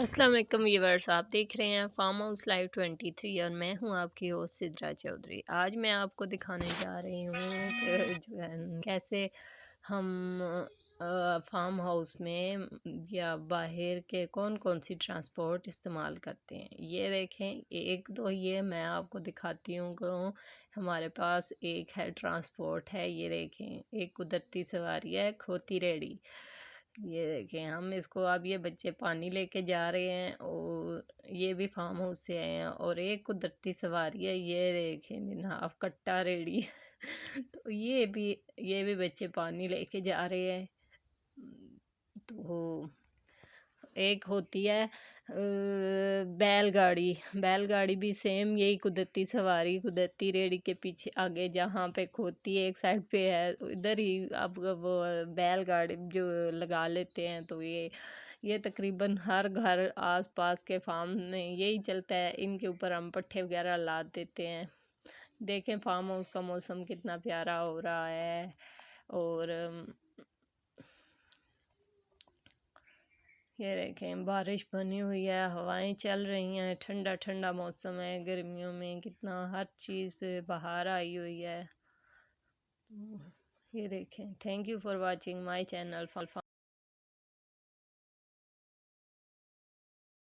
अस्सलाम वालेकुम व्यूअर्स, आप देख रहे हैं फार्म हाउस लाइव 23 और मैं हूं आपकी होस्ट सिद्रा चौधरी। आज मैं आपको दिखाने जा रही हूँ कि जो है कैसे हम फार्म हाउस में या बाहर के कौन कौन सी ट्रांसपोर्ट इस्तेमाल करते हैं। ये देखें, एक दो ये मैं आपको दिखाती हूँ कि हमारे पास एक है ट्रांसपोर्ट है। ये देखें, एक कुदरती सवारी है, खोती रेडी। ये देखें, हम इसको अब ये बच्चे पानी लेके जा रहे हैं और ये भी फार्म हाउस से आए हैं। और एक कुदरती सवारी है, ये देखें जनाब, कट्टा रेडी। तो ये भी बच्चे पानी लेके जा रहे हैं। तो एक होती है बैलगाड़ी। बैलगाड़ी भी सेम यही कुदरती सवारी, कुदरती रेड़ी के पीछे आगे जहाँ पे खोती है एक साइड पे है, तो इधर ही अब वो बैलगाड़ी जो लगा लेते हैं। तो ये तकरीबन हर घर आस पास के फार्म में यही चलता है। इनके ऊपर हम पट्ठे वगैरह ला देते हैं। देखें फार्म हाउस का मौसम कितना प्यारा हो रहा है। और ये देखें, बारिश बनी हुई है, हवाएं चल रही हैं, ठंडा ठंडा मौसम है। गर्मियों में कितना हर चीज़ पे बाहर आई हुई है। ये देखें। Thank you for watching my channel.